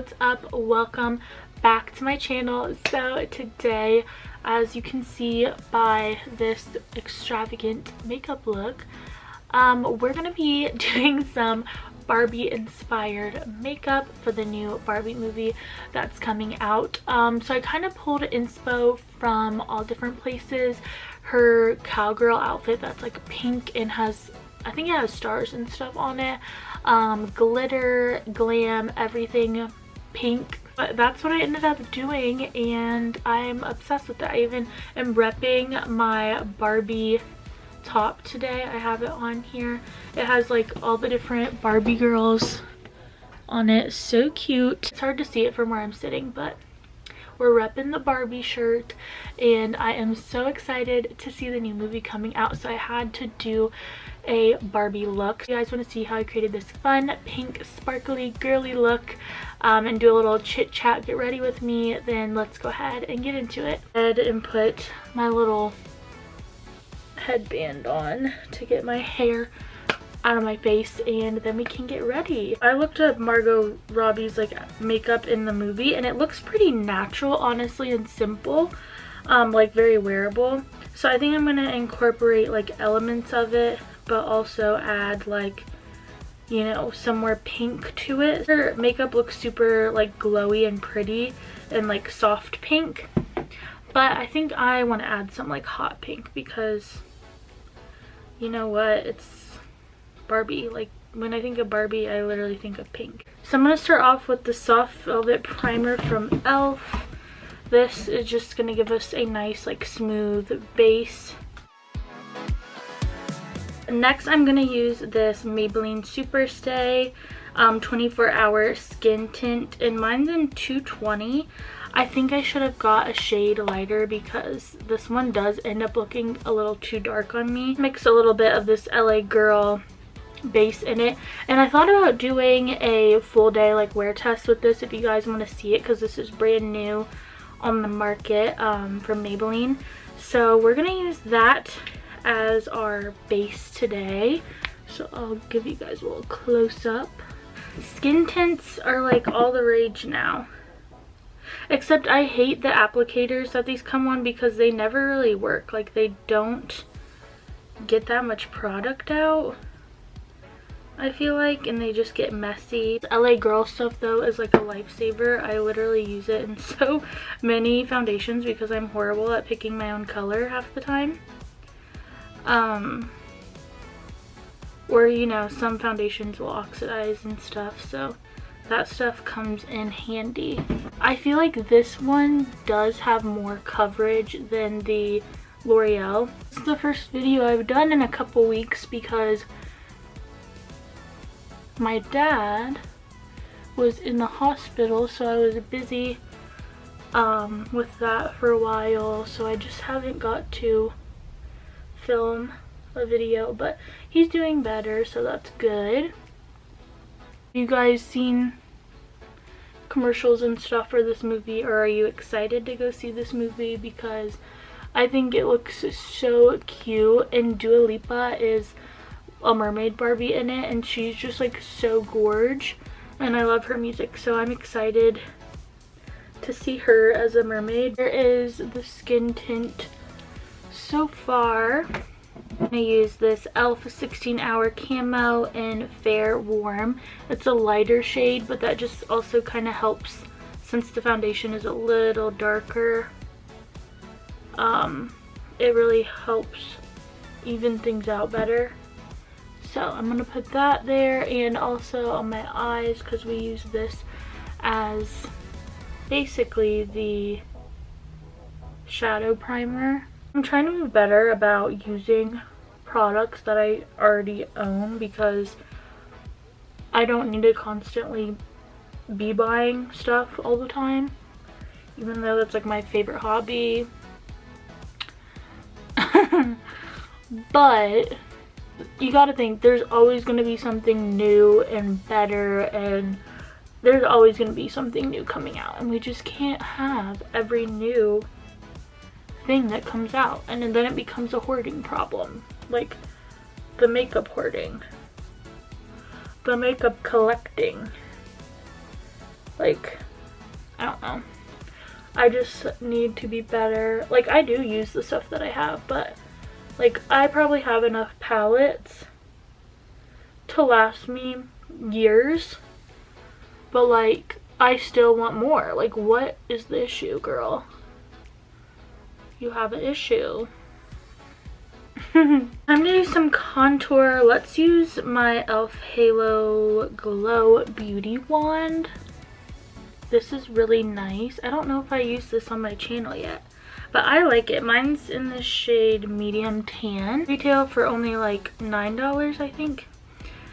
what's up? Welcome back to my channel. So today, as you can see by this extravagant makeup look, we're gonna be doing some Barbie inspired makeup for the new Barbie movie that's coming out. So I kind of pulled inspo from all different places. Her cowgirl outfit that's like pink and has, I think it has stars and stuff on it, glitter, glam, everything pink. But that's what I ended up doing and I'm obsessed with it. I even am repping my Barbie top today. I have it on here. It has like all the different Barbie girls on it. So cute. It's hard to see it from where I'm sitting, but we're repping the Barbie shirt and I am so excited to see the new movie coming out, so I had to do a Barbie look. If you guys want to see how I created this fun pink sparkly girly look and do a little chit chat, get ready with me, then let's go ahead and get into it. And put my little headband on to get my hair out of my face and then we can get ready. I looked up Margot Robbie's like makeup in the movie and it looks pretty natural, honestly, and simple, like very wearable. So I think I'm gonna incorporate like elements of it but also add like, you know, some more pink to it. Her makeup looks super like glowy and pretty and like soft pink, but I think I want to add some like hot pink because you know what, it's Barbie. Like when I think of Barbie, I literally think of pink. So I'm going to start off with the Soft Velvet Primer from e.l.f. This is just going to give us a nice like smooth base. Next I'm going to use this Maybelline Superstay 24-hour skin tint, and mine's in 220. I think I should have got a shade lighter because this one does end up looking a little too dark on me. Mix a little bit of this LA Girl base in it, and I thought about doing a full day like wear test with this if you guys want to see it, because this is brand new on the market from Maybelline. So we're gonna use that as our base today. So I'll give you guys a little close-up. Skin tints are like all the rage now, except I hate the applicators that these come on because they never really work. Like they don't get that much product out, I feel like, and they just get messy. The LA Girl stuff though is like a lifesaver. I literally use it in so many foundations because I'm horrible at picking my own color half the time. Or you know, some foundations will oxidize and stuff, so that stuff comes in handy. I feel like this one does have more coverage than the L'Oreal. This is the first video I've done in a couple weeks because my dad was in the hospital, so I was busy with that for a while, so I just haven't got to film a video, but he's doing better, so that's good. You guys seen commercials and stuff for this movie, or are you excited to go see this movie? Because I think it looks so cute, and Dua Lipa is a mermaid Barbie in it and she's just like so gorge, and I love her music, so I'm excited to see her as a mermaid. There is the skin tint so far. I'm gonna use this e.l.f. 16-hour camo in Fair Warm. It's a lighter shade, but that just also kind of helps since the foundation is a little darker. It really helps even things out better. So I'm gonna put that there, and also on my eyes because we use this as basically the shadow primer. I'm trying to be better about using products that I already own because I don't need to constantly be buying stuff all the time, even though that's like my favorite hobby. But you gotta think there's always gonna be something new and better, and there's always gonna be something new coming out, and we just can't have every new thing that comes out, and then it becomes a hoarding problem, like the makeup hoarding, the makeup collecting. Like, I don't know. I just need to be better. Like, I do use the stuff that I have, but like, I probably have enough palettes to last me years, but like, I still want more. Like, what is the issue, girl? You have an issue. I'm gonna do some contour. Let's use my e.l.f. Halo Glow Beauty Wand. This is really nice. I don't know if I used this on my channel yet, but I like it. Mine's in the shade medium tan. Retail for only like $9, I think.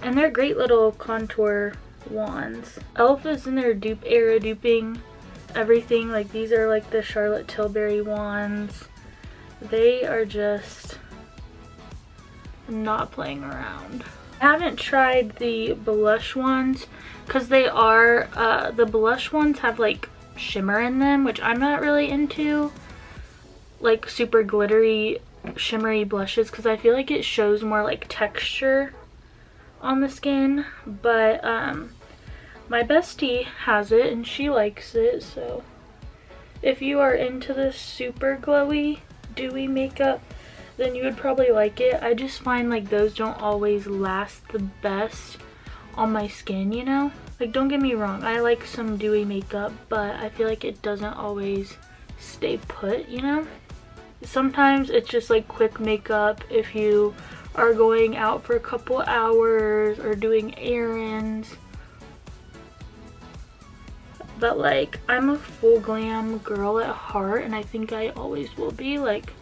And they're great little contour wands. e.l.f. is in their dupe era, duping everything. Like, these are like the Charlotte Tilbury wands. They are just not playing around. I haven't tried the blush ones because they are the blush ones have like shimmer in them, which I'm not really into, like super glittery shimmery blushes, because I feel like it shows more like texture on the skin. But my bestie has it and she likes it, so if you are into this super glowy dewy makeup, then you would probably like it. I just find like those don't always last the best on my skin, you know? Like, don't get me wrong, I like some dewy makeup, but I feel like it doesn't always stay put, you know? Sometimes it's just like quick makeup if you are going out for a couple hours or doing errands. But like, I'm a full glam girl at heart, and I think I always will be. Like,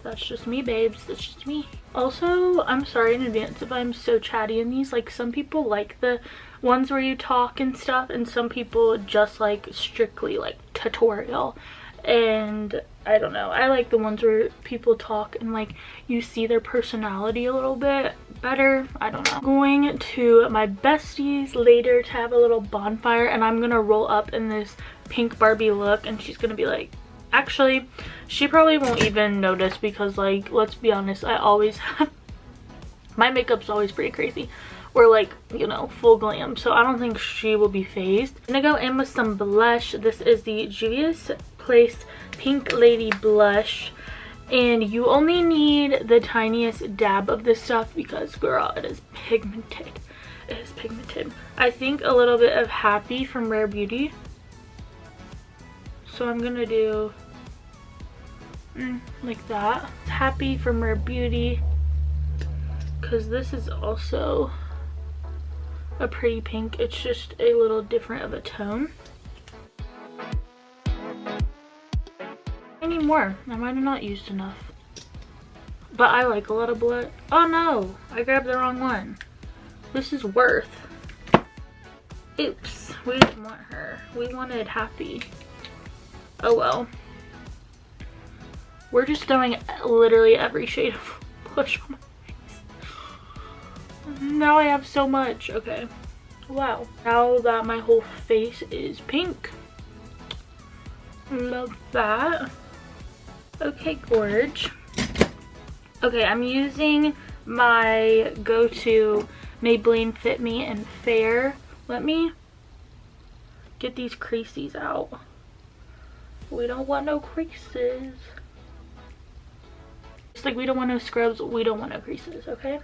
that's just me, babes. That's just me. Also, I'm sorry in advance if I'm so chatty in these. Like, some people like the ones where you talk and stuff, and some people just like strictly like tutorial. And I don't know, I like the ones where people talk and like you see their personality a little bit better. I don't know. I'm going to my besties later to have a little bonfire, and I'm gonna roll up in this pink Barbie look, and she's gonna be like, actually, she probably won't even notice, because like, let's be honest, I always have, my makeup's always pretty crazy, or like, you know, full glam, so I don't think she will be phased. I'm gonna go in with some blush. This is the Juvia's Place Pink Lady blush, and you only need the tiniest dab of this stuff because, girl, it is pigmented. It is pigmented. I think a little bit of Happy from Rare Beauty. So I'm gonna do like that. Happy from Rare Beauty, because this is also a pretty pink. It's just a little different of a tone. I need more. I might have not used enough. But I like a lot of blood. Oh no, I grabbed the wrong one. This is Worth. Oops, we didn't want her. We wanted Happy. Oh well. We're just throwing literally every shade of blush on my face. Now I have so much. Okay. Wow. Now that my whole face is pink. Love that. Okay, gorge. Okay, I'm using my go-to Maybelline Fit Me in Fair. Let me get these creases out. We don't want no creases. It's like, we don't want no scrubs, we don't want no creases, okay?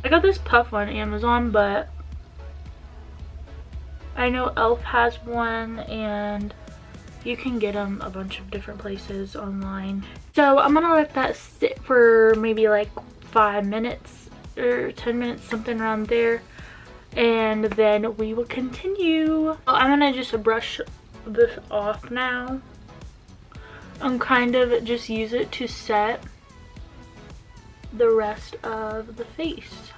I got this puff on Amazon, but I know e.l.f. has one, and you can get them a bunch of different places online. So I'm gonna let that sit for maybe like 5 minutes or 10 minutes, something around there, and then we will continue. I'm gonna just brush this off now and kind of just use it to set the rest of the face.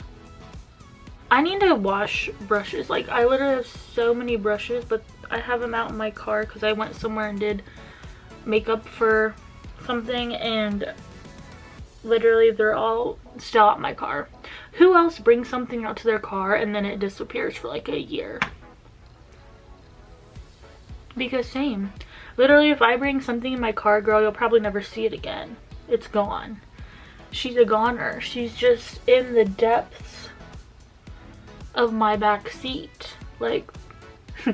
I need to wash brushes. Like, I literally have so many brushes, but I have them out in my car because I went somewhere and did makeup for something, and literally they're all still out in my car. Who else brings something out to their car and then it disappears for like a year? Because same. Literally, if I bring something in my car, girl, you'll probably never see it again. It's gone. She's a goner. She's just in the depths of my back seat. Like,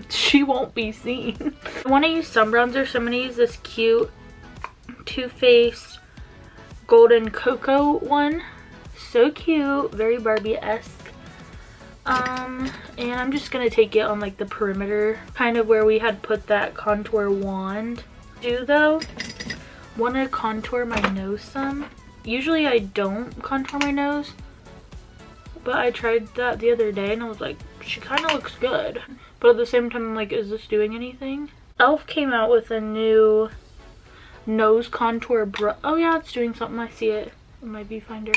she won't be seen. I want to use some bronzer, so I'm going to use this cute Too Faced Golden Cocoa one. So cute, very Barbie-esque. And I'm just going to take it on like the perimeter, kind of where we had put that contour wand. Though, want to contour my nose some. Usually I don't contour my nose, but I tried that the other day and I was like, she kind of looks good. But at the same time, I'm like, is this doing anything? e.l.f. came out with a new nose contour brush. Oh yeah, it's doing something. I see it in my viewfinder.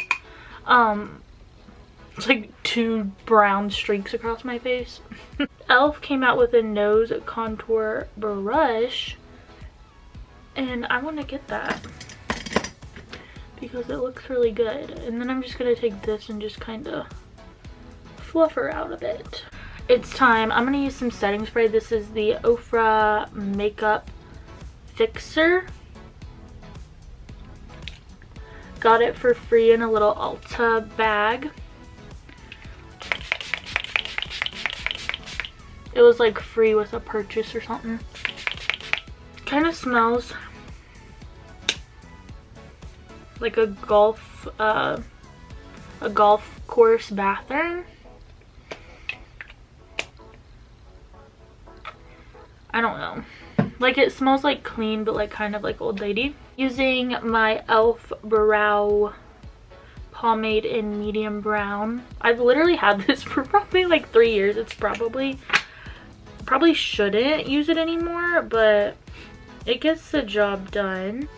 It's like 2 brown streaks across my face. e.l.f. came out with a nose contour brush, and I want to get that because it looks really good. And then I'm just gonna take this and just kind of fluff her out a bit. It's time. I'm gonna use some setting spray. This is the Ofra Makeup Fixer. Got it for free in a little Ulta bag. It was like free with a purchase or something. Kind of smells like a golf course bathroom. I don't know. Like, it smells like clean, but like kind of like old lady. Using my e.l.f. brow pomade in medium brown. I've literally had this for probably like 3 years. It's probably shouldn't use it anymore, but it gets the job done.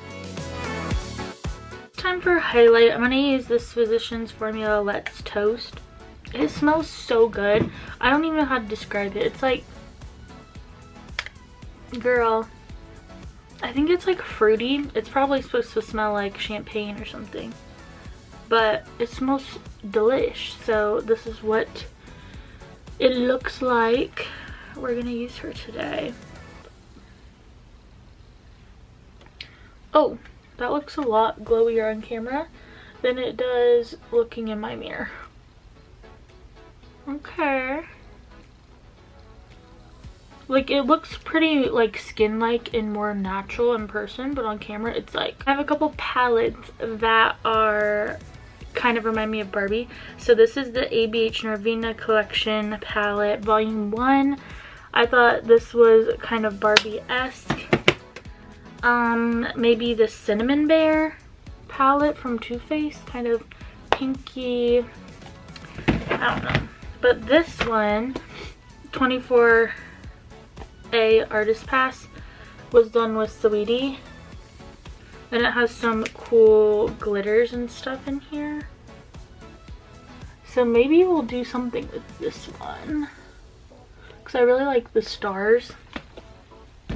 Time for highlight. I'm gonna use this Physicians Formula Let's Toast. It smells so good. I don't even know how to describe it. It's like, girl, I think it's like fruity. It's probably supposed to smell like champagne or something, but it smells delish. So this is what it looks like. We're gonna use her today. Oh, that looks a lot glowier on camera than it does looking in my mirror. Okay. Like, it looks pretty like skin-like and more natural in person, but on camera it's like, I have a couple palettes that are kind of remind me of Barbie. So this is the ABH Norvina Collection palette, volume 1. I thought this was kind of Barbie-esque. Maybe the Cinnamon Bear palette from Too Faced, kind of pinky, I don't know. But this one, 24A Artist Pass, was done with Sweetie, and it has some cool glitters and stuff in here. So maybe we'll do something with this one, because I really like the stars.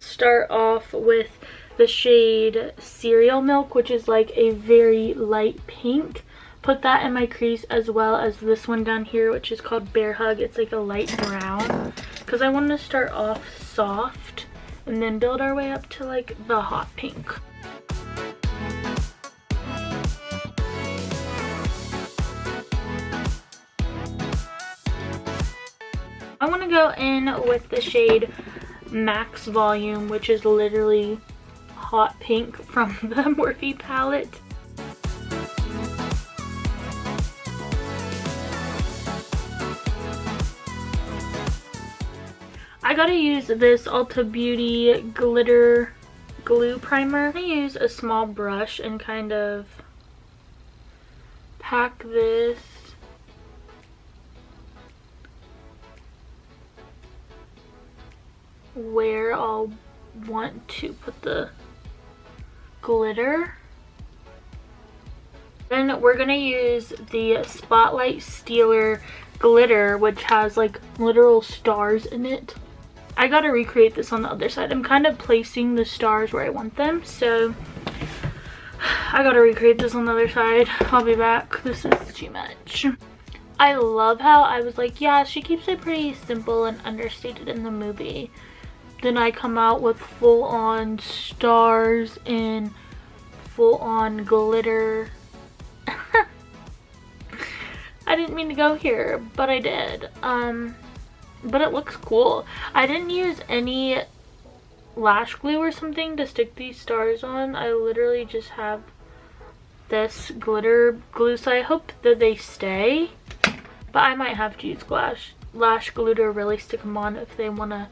Start off with the shade Cereal Milk, which is like a very light pink. Put that in my crease, as well as this one down here, which is called Bear Hug. It's like a light brown, because I wanted to start off soft and then build our way up to like the hot pink. I want to go in with the shade Max Volume, which is literally hot pink from the Morphe palette. I gotta use this Ulta Beauty Glitter Glue Primer. I'm gonna use a small brush and kind of pack this where I'll want to put the glitter. Then we're gonna use the Spotlight Stealer glitter, which has like literal stars in it. I gotta recreate this on the other side. I'm kind of placing the stars where I want them, so I gotta recreate this on the other side. I'll be back. This is too much. I love how I was like, yeah, she keeps it pretty simple and understated in the movie. Then I come out with full-on stars and full-on glitter. I didn't mean to go here, but I did. But it looks cool. I didn't use any lash glue or something to stick these stars on. I literally just have this glitter glue, so I hope that they stay. But I might have to use lash glue to really stick them on if they want to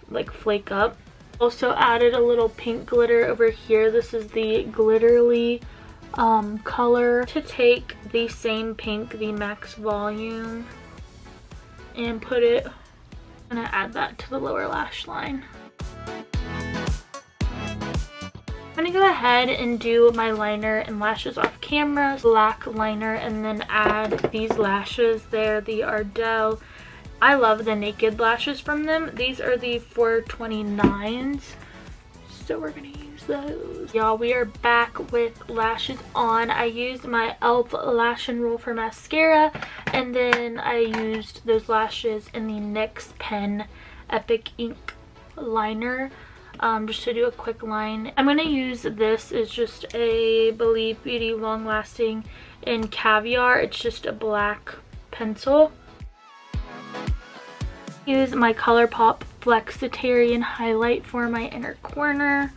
like flake up. Also added a little pink glitter over here. This is the Glitterly color. To take the same pink, the Max Volume, and put it, I'm gonna add that to the lower lash line. I'm gonna go ahead and do my liner and lashes off camera. Black liner, and then add these lashes. They're the Ardell. I love the naked lashes from them. These are the 429s. So we're gonna use those. Y'all, we are back with lashes on. I used my e.l.f. Lash and Roll for mascara, and then I used those lashes in the NYX Pen Epic Ink liner. Just to do a quick line. I'm gonna use this. It's just a Believe Beauty Long Lasting in Caviar. It's just a black pencil. Use my ColourPop Flexitarian highlight for my inner corner.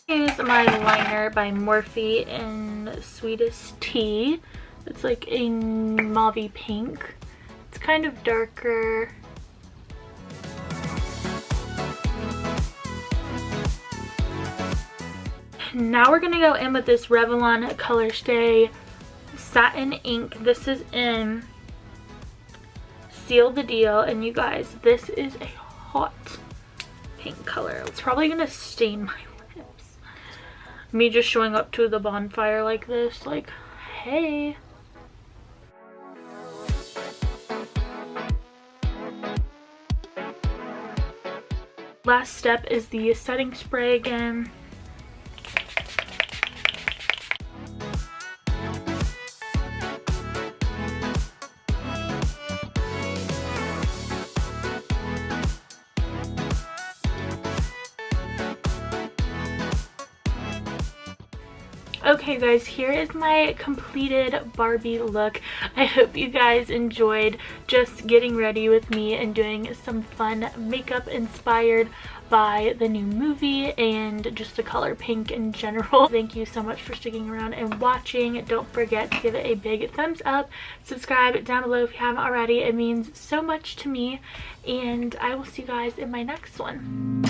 Use my liner by Morphe in Sweetest Tea. It's like a mauve pink. It's kind of darker. Now we're gonna go in with this Revlon Color Stay Satin Ink. This is in Seal the Deal, and you guys, this is a hot pink color. It's probably gonna stain my lips. Me just showing up to the bonfire like this, like, hey. Last step is the setting spray again. Okay guys, here is my completed Barbie look. I hope you guys enjoyed just getting ready with me and doing some fun makeup inspired by the new movie and just the color pink in general. Thank you so much for sticking around and watching. Don't forget to give it a big thumbs up. Subscribe down below if you haven't already. It means so much to me, and I will see you guys in my next one.